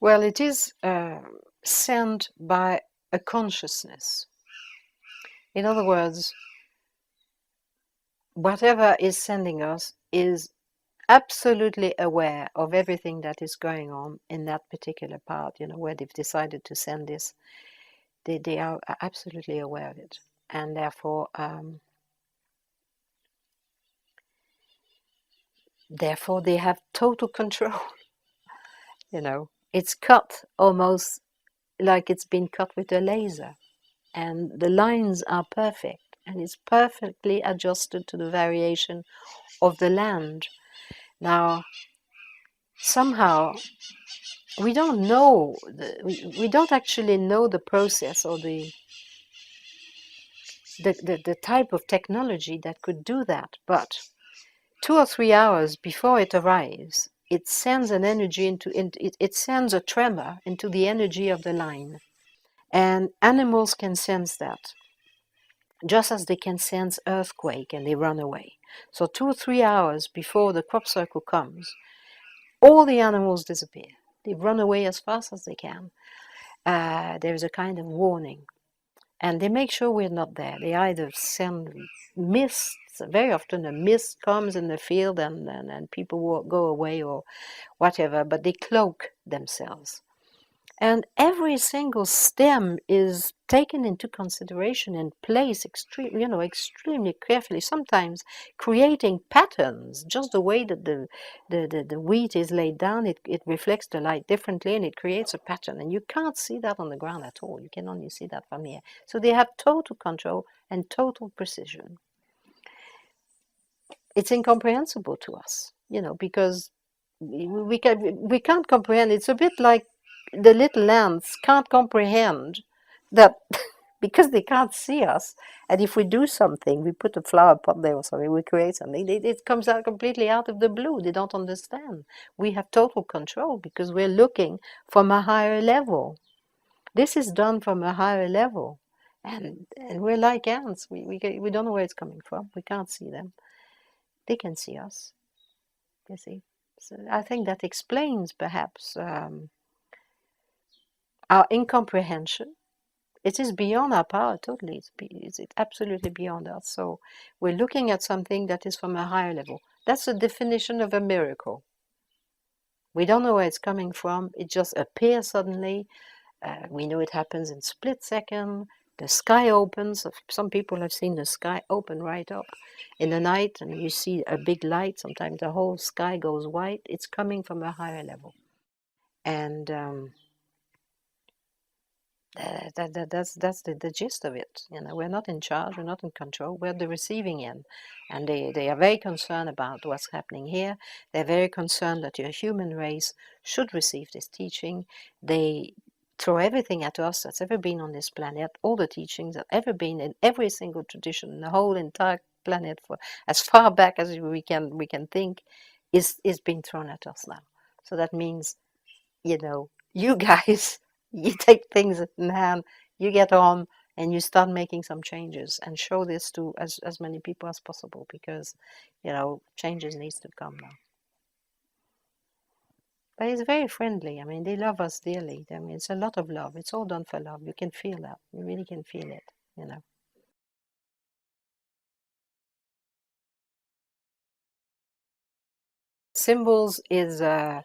Well, it is sent by a consciousness. In other words, whatever is sending us is absolutely aware of everything that is going on in that particular part, where they've decided to send this. They are absolutely aware of it. And therefore they have total control. It's cut almost like it's been cut with a laser. And the lines are perfect. And it's perfectly adjusted to the variation of the land. Now, somehow, we don't know, we don't actually know the process or the type of technology that could do that. But 2 or 3 hours before it arrives, it sends an energy it sends a tremor into the energy of the line. And animals can sense that, just as they can sense earthquake and they run away. So 2 or 3 hours before the crop circle comes, all the animals disappear. They run away as fast as they can. There's a kind of warning. And they make sure we're not there. They either send mists. Very often a mist comes in the field and people will go away or whatever, but they cloak themselves. And every single stem is taken into consideration and placed extremely carefully, sometimes creating patterns. Just the way that the wheat is laid down, it reflects the light differently and it creates a pattern. And you can't see that on the ground at all. You can only see that from here. So they have total control and total precision. It's incomprehensible to us, because we can't comprehend. It's a bit like the little ants can't comprehend that because they can't see us. And if we do something, we put a flower pot there or something, we create something, it comes out completely out of the blue. They don't understand. We have total control because we're looking from a higher level. This is done from a higher level. And we're like ants. We don't know where it's coming from. We can't see them. They can see us, you see. So I think that explains perhaps our incomprehension. It is beyond our power totally. It's absolutely beyond us. So we're looking at something that is from a higher level. That's the definition of a miracle. We don't know where it's coming from. It just appears suddenly. We know it happens in split second. The sky opens. Some people have seen the sky open right up in the night, and you see a big light. Sometimes the whole sky goes white. It's coming from a higher level. And that's the gist of it. We're not in charge, we're not in control, we're the receiving end. And they are very concerned about what's happening here. They're very concerned that your human race should receive this teaching. They throw everything at us that's ever been on this planet, all the teachings that ever been in every single tradition, in the whole entire planet, for as far back as we can think, is being thrown at us now. So that means, you guys, you take things in hand, you get on, and you start making some changes and show this to as many people as possible, because changes needs to come now. But it's very friendly. I mean, they love us dearly. I mean, it's a lot of love. It's all done for love. You can feel that. You really can feel it. Symbols is a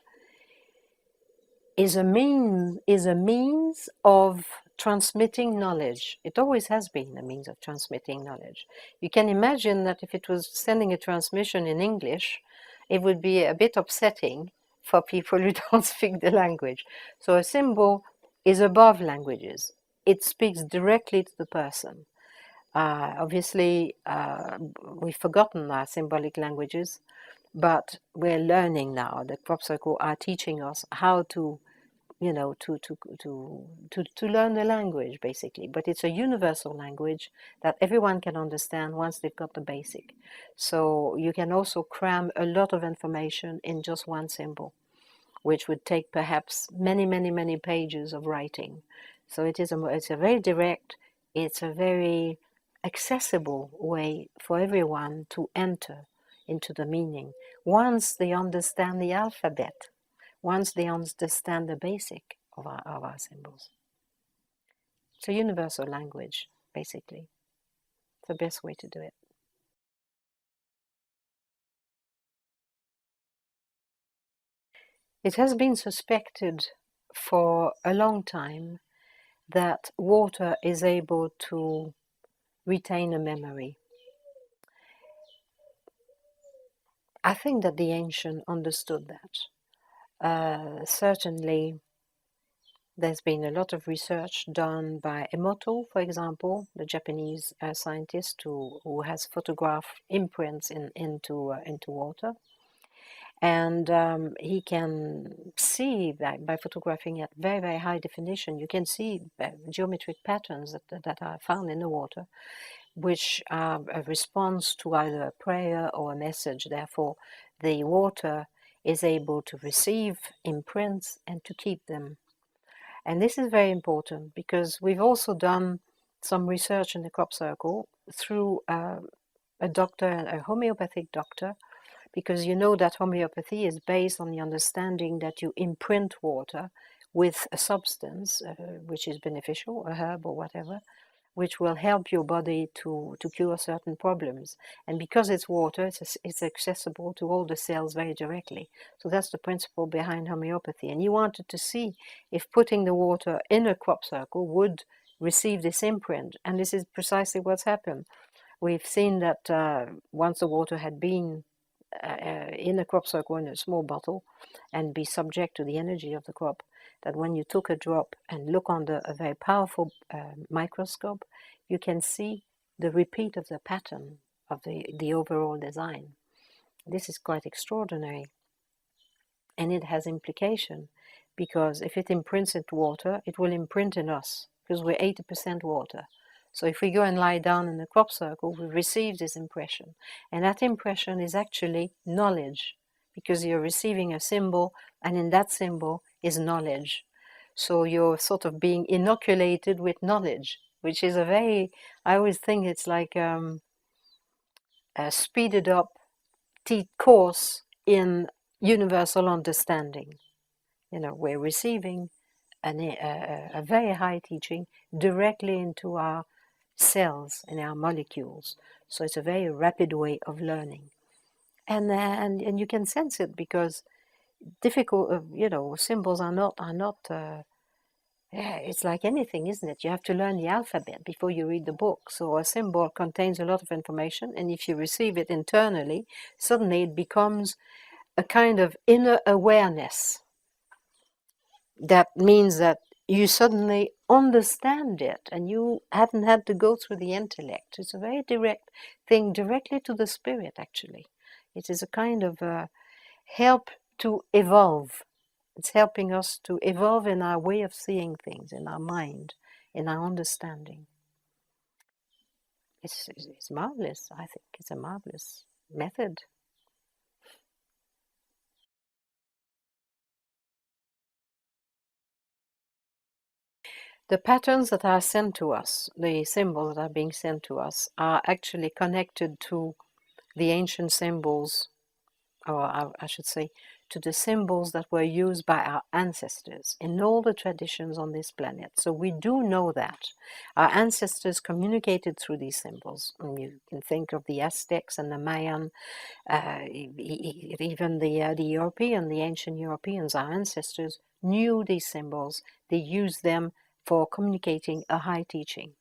means of transmitting knowledge. It always has been a means of transmitting knowledge. You can imagine that if it was sending a transmission in English, it would be a bit upsetting for people who don't speak the language. So a symbol is above languages. It speaks directly to the person. Obviously, we've forgotten our symbolic languages, but we're learning now. The crop circle are teaching us how to to learn the language, basically. But it's a universal language that everyone can understand once they've got the basic. So you can also cram a lot of information in just one symbol, which would take perhaps many, many, many pages of writing. So it's a very direct, it's a very accessible way for everyone to enter into the meaning once they understand the alphabet. once they understand the basic of our symbols. It's a universal language, basically. It's the best way to do it. It has been suspected for a long time that water is able to retain a memory. I think that the ancient understood that. Certainly, there's been a lot of research done by Emoto, for example, the Japanese scientist who has photographed imprints into water. And he can see by photographing at very, very high definition, you can see geometric patterns that are found in the water, which are a response to either a prayer or a message. Therefore, the water is able to receive imprints and to keep them. And this is very important because we've also done some research in the crop circle through a doctor, a homeopathic doctor, because you know that homeopathy is based on the understanding that you imprint water with a substance which is beneficial, a herb or whatever, which will help your body to cure certain problems. And because it's water, it's accessible to all the cells very directly. So that's the principle behind homeopathy. And you wanted to see if putting the water in a crop circle would receive this imprint. And this is precisely what's happened. We've seen that once the water had been in a crop circle in a small bottle and be subject to the energy of the crop, that when you took a drop and look under a very powerful microscope, you can see the repeat of the pattern of the overall design. This is quite extraordinary. And it has implication because if it imprints into water, it will imprint in us because we're 80% water. So if we go and lie down in the crop circle, we receive this impression. And that impression is actually knowledge, because you're receiving a symbol, and in that symbol is knowledge. So you're sort of being inoculated with knowledge, which is I always think it's like a speeded up course in universal understanding. We're receiving a very high teaching directly into our cells and our molecules. So it's a very rapid way of learning, and you can sense it because difficult, symbols are not. It's like anything, isn't it? You have to learn the alphabet before you read the book. So a symbol contains a lot of information, and if you receive it internally, suddenly it becomes a kind of inner awareness. That means that you suddenly understand it and you haven't had to go through the intellect. It's a very direct thing, directly to the spirit, actually. It is a kind of help to evolve. It's helping us to evolve in our way of seeing things, in our mind, in our understanding. It's marvelous, I think. It's a marvelous method. The patterns that are sent to us, the symbols that are being sent to us, are actually connected to the ancient symbols, or I should say, to the symbols that were used by our ancestors in all the traditions on this planet. So we do know that our ancestors communicated through these symbols. And you can think of the Aztecs and the Mayan, even the ancient Europeans, our ancestors knew these symbols. They used them for communicating a high teaching.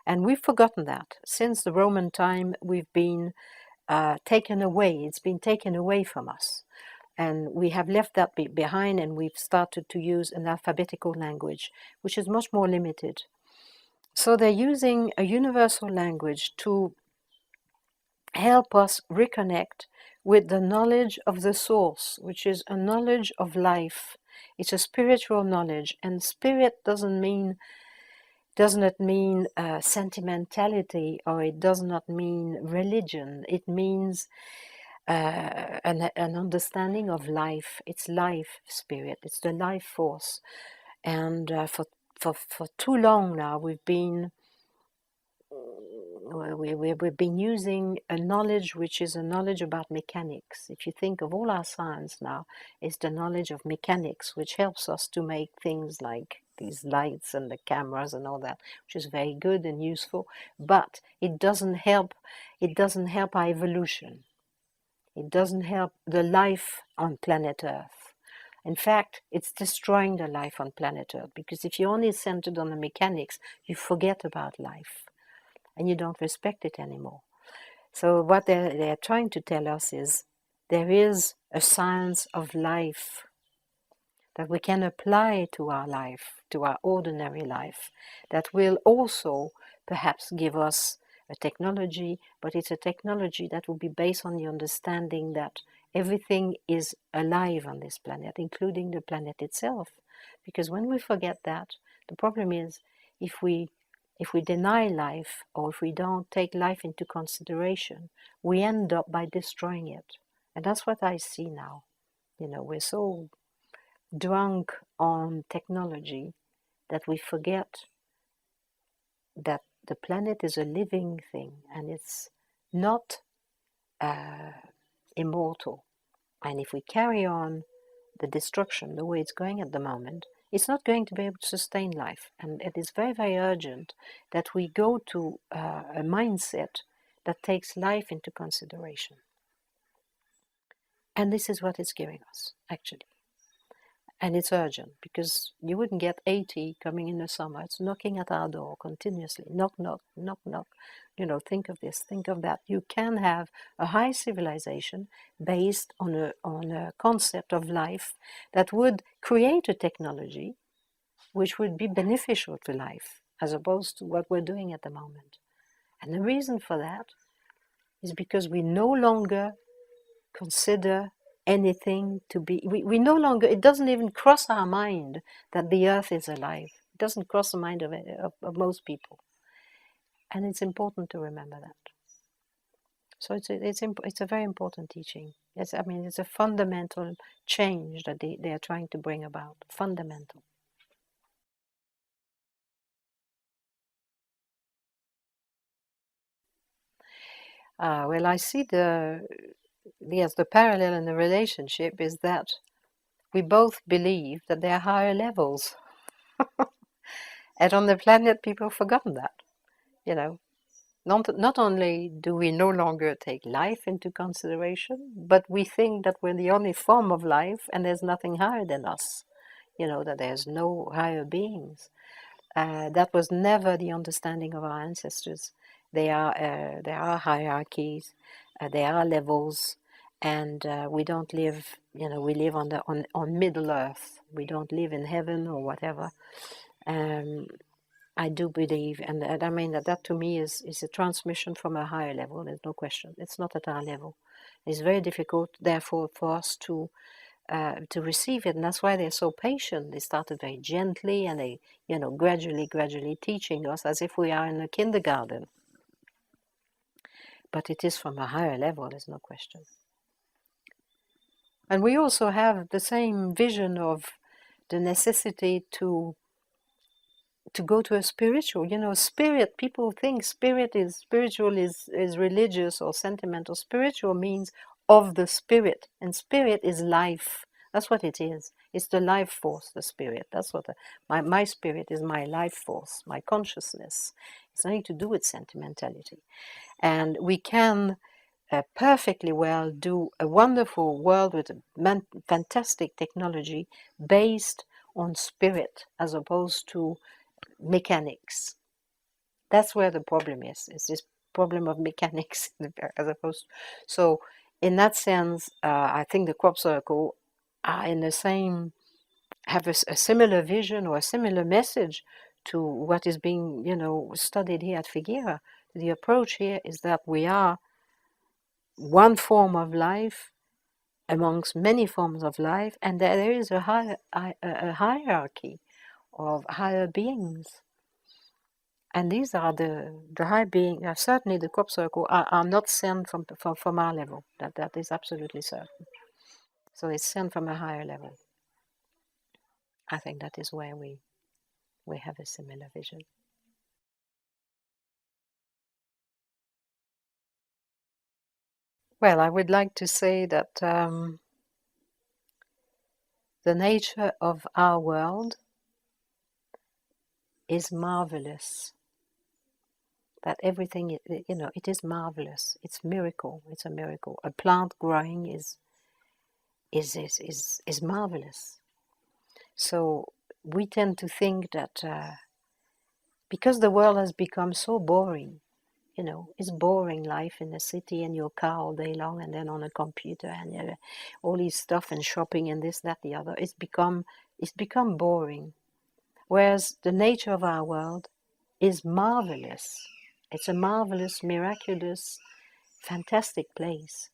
And we've forgotten that. Since the Roman time, we've been taken away. It's been taken away from us. And we have left that behind, and we've started to use an alphabetical language, which is much more limited. So they're using a universal language to help us reconnect with the knowledge of the source, which is a knowledge of life. It's a spiritual knowledge, and spirit does not mean sentimentality, or it does not mean religion. It means an understanding of life. It's life spirit. It's the life force. And for too long now, we've been we've been using a knowledge which is a knowledge about mechanics. If you think of all our science now, it's the knowledge of mechanics, which helps us to make things like these lights and the cameras and all that, which is very good and useful, but it doesn't help our evolution. It doesn't help the life on planet Earth. In fact, it's destroying the life on planet Earth, because if you're only centered on the mechanics, you forget about life and you don't respect it anymore. So what they're trying to tell us is there is a science of life that we can apply to our life, to our ordinary life, that will also perhaps give us a technology, but it's a technology that will be based on the understanding that everything is alive on this planet, including the planet itself. Because when we forget that, the problem is if we deny life, or if we don't take life into consideration, we end up by destroying it. And that's what I see now. We're so drunk on technology that we forget that the planet is a living thing and it's not immortal. And if we carry on the destruction the way it's going at the moment, it's not going to be able to sustain life. And it is very, very urgent that we go to a mindset that takes life into consideration. And this is what it's giving us, actually. And it's urgent, because you wouldn't get 80 coming in the summer. It's knocking at our door continuously. Knock, knock, knock, knock. Think of this, think of that. You can have a high civilization based on a concept of life that would create a technology which would be beneficial to life, as opposed to what we're doing at the moment. And the reason for that is because we no longer consider anything to be, we no longer, it doesn't even cross our mind that the earth is alive. It doesn't cross the mind of most people. And it's important to remember that. So it's a very important teaching. It's a fundamental change that they are trying to bring about. Fundamental. Well, I see the parallel in the relationship is that we both believe that there are higher levels. And on the planet, people have forgotten that. Not only do we no longer take life into consideration, but we think that we're the only form of life and there's nothing higher than us. That there's no higher beings. That was never the understanding of our ancestors. There are hierarchies, there are levels, and we don't live. We live on Middle Earth. We don't live in heaven or whatever. I do believe, and I mean that to me is a transmission from a higher level. There's no question. It's not at our level. It's very difficult, therefore, for us to receive it, and that's why they're so patient. They started very gently, and they, gradually teaching us as if we are in a kindergarten. But it is from a higher level, there's no question. And we also have the same vision of the necessity to go to a spiritual, spirit. People think spiritual is religious or sentimental. Spiritual means of the spirit, and spirit is life. That's what it is. It's the life force, the spirit. That's what my spirit is, my life force, my consciousness. It's nothing to do with sentimentality. And we can perfectly well do a wonderful world with fantastic technology based on spirit as opposed to mechanics. That's where the problem is this problem of mechanics as opposed to, so in that sense, I think the crop circle are in the same, have a similar vision or a similar message to what is being studied here at Figuera. The approach here is that we are one form of life amongst many forms of life, and there is a hierarchy of higher beings. And these are the high beings. Certainly the crop circle are not sent from our level. That is absolutely certain. So it's sent from a higher level. I think that is where we have a similar vision. Well, I would like to say that the nature of our world is marvelous. That everything, it is marvelous. It's miracle. It's a miracle. A plant growing is marvelous. So we tend to think that because the world has become so boring, it's boring life in the city and your car all day long and then on a computer and all these stuff and shopping and this, that, the other. It's become boring. Whereas the nature of our world is marvelous. It's a marvelous, miraculous, fantastic place.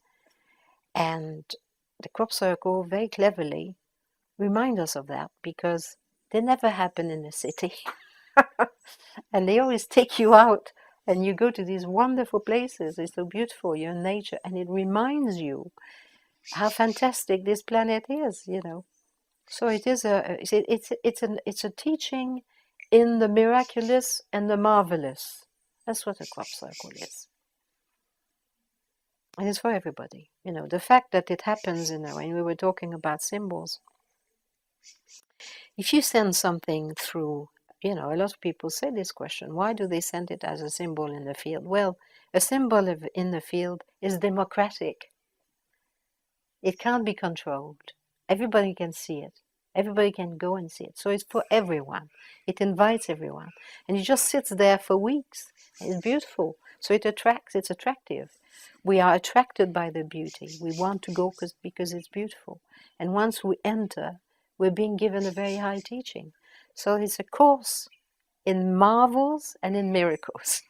And the crop circle very cleverly remind us of that because they never happen in the city. And they always take you out and you go to these wonderful places. It's so beautiful, you're in nature, and it reminds you how fantastic this planet is. So it is it's a teaching in the miraculous and the marvelous. That's what a crop circle is. And it's for everybody. The fact that it happens, when we were talking about symbols, if you send something through, a lot of people say this question, why do they send it as a symbol in the field? Well, a symbol in the field is democratic. It can't be controlled. Everybody can see it. Everybody can go and see it. So it's for everyone. It invites everyone. And it just sits there for weeks. It's beautiful. So it's attractive. We are attracted by the beauty. We want to go because it's beautiful. And once we enter, we're being given a very high teaching. So it's a course in marvels and in miracles.